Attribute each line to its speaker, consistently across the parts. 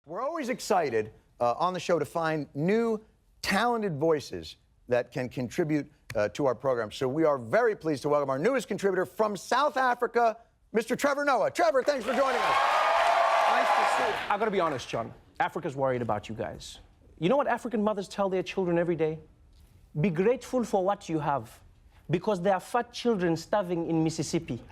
Speaker 1: We're always excited on the show to find new, talented voices that can contribute to our program. So we are very pleased to welcome our newest contributor from South Africa, Mr. Trevor Noah. Trevor, thanks for joining us.
Speaker 2: Nice to see you. I gotta be honest, John. Africa's worried about you guys. You know what African mothers tell their children every day? Be grateful for what you have, because there are fat children starving in Mississippi.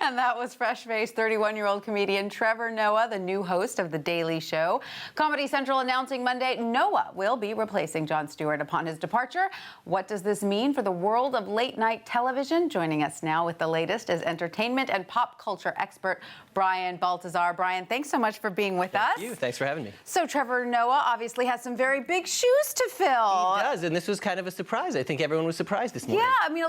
Speaker 3: And that was fresh-faced 31-year-old comedian Trevor Noah, the new host of The Daily Show. Comedy Central announcing Monday Noah will be replacing Jon Stewart upon his departure. What does this mean for the world of late-night television? Joining us now with the latest is entertainment and pop culture expert Brian Balthazar. Brian, thanks so much for being with us.
Speaker 4: Thank you. Thanks for having me.
Speaker 3: So Trevor Noah obviously has some very big shoes to fill.
Speaker 4: He does, and this was kind of a surprise. I think everyone was surprised this morning.
Speaker 3: Yeah, I mean,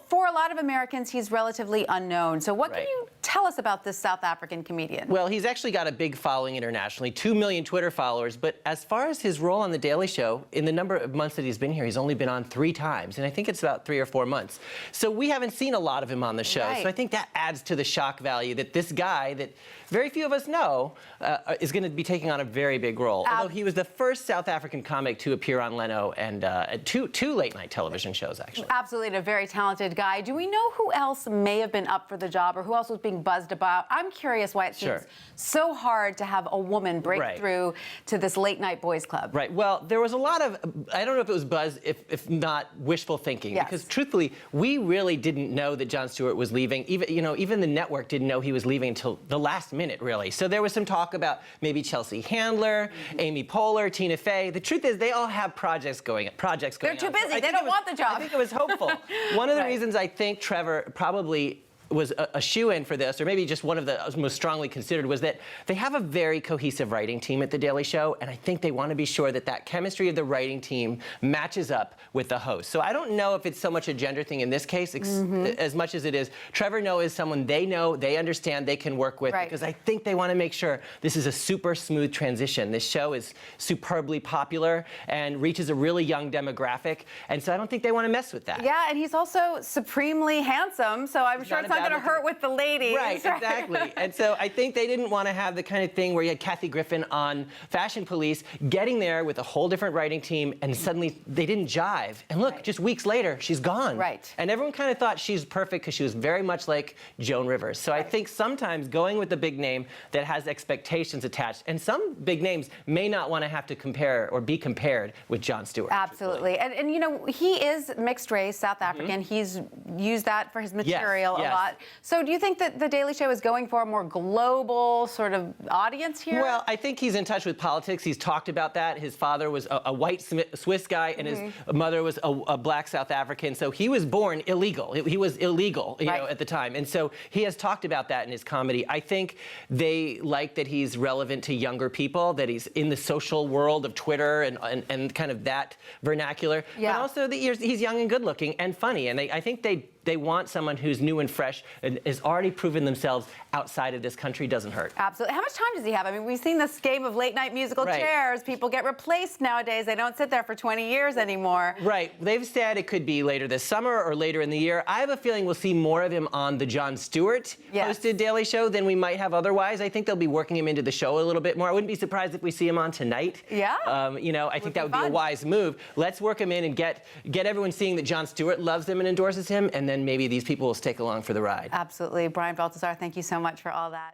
Speaker 3: for a lot of Americans, he's relatively unknown. So what can you tell us about this South African comedian?
Speaker 4: Well, he's actually got a big following internationally, 2 million Twitter followers. But as far as his role on The Daily Show, in the number of months that he's been here, he's only been on 3 times. And I think it's about 3 or 4 months. So we haven't seen a lot of him on the show.
Speaker 3: Right.
Speaker 4: So I think that adds to the shock value that this guy that very few of us know is going to be taking on a very big role. Although he was the first South African comic to appear on Leno and two late-night television shows, actually.
Speaker 3: Absolutely, and a very talented guy. Do we know who else may have been up for the job or who else was being buzzed about? I'm curious why it seems so hard to have a woman break through to this late-night boys club.
Speaker 4: Right. Well, there was a lot of, I don't know if it was buzz, if not wishful thinking.
Speaker 3: Yes.
Speaker 4: Because truthfully, we really didn't know that Jon Stewart was leaving. Even the network didn't know he was leaving until the last minute, really. So there was some talk about maybe Chelsea Handler, Amy Poehler, Tina Fey. The truth is, they all have projects going on.
Speaker 3: They're too busy. They don't want the job.
Speaker 4: I think it was hopeful. One of the reasons I think Trevor probably was a shoo-in for this, or maybe just one of the most strongly considered, was that they have a very cohesive writing team at The Daily Show, and I think they want to be sure that that chemistry of the writing team matches up with the host. So I don't know if it's so much a gender thing in this case, as much as it is Trevor Noah is someone they know, they understand, they can work with, because I think they want to make sure this is a super smooth transition. This show is superbly popular and reaches a really young demographic, and so I don't think they want to mess with that.
Speaker 3: Yeah, and he's also supremely handsome, so I'm sure it's not going to hurt with the ladies.
Speaker 4: Right, exactly. And so I think they didn't want to have the kind of thing where you had Kathy Griffin on Fashion Police getting there with a whole different writing team, and suddenly they didn't jive. And look, just weeks later, she's gone.
Speaker 3: Right.
Speaker 4: And everyone kind of thought she's perfect because she was very much like Joan Rivers. So I think sometimes going with the big name that has expectations attached, and some big names may not want to have to compare or be compared with Jon Stewart.
Speaker 3: Absolutely. And you know, he is mixed race, South African. He's used that for his material a lot. So do you think that The Daily Show is going for a more global sort of audience here?
Speaker 4: Well, I think he's in touch with politics. He's talked about that. His father was a white Swiss guy, and his mother was a black South African. So he was born illegal. He was illegal, you know, at the time. And so he has talked about that in his comedy. I think they like that he's relevant to younger people, that he's in the social world of Twitter and kind of that vernacular. But also that he's young and good looking and funny. And I think they want someone who's new and fresh and has already proven themselves outside of this country. Doesn't hurt.
Speaker 3: Absolutely. How much time does he have? I mean, we've seen this game of late night musical chairs. People get replaced nowadays. They don't sit there for 20 years anymore.
Speaker 4: Right. They've said it could be later this summer or later in the year. I have a feeling we'll see more of him on the Jon Stewart hosted Daily Show than we might have otherwise. I think they'll be working him into the show a little bit more. I wouldn't be surprised if we see him on tonight.
Speaker 3: Yeah.
Speaker 4: You know, I think that would be a wise move. Let's work him in and get everyone seeing that Jon Stewart loves him and endorses him, and then maybe these people will stick along for the ride.
Speaker 3: Absolutely. Brian Balthazar, thank you so much for all that.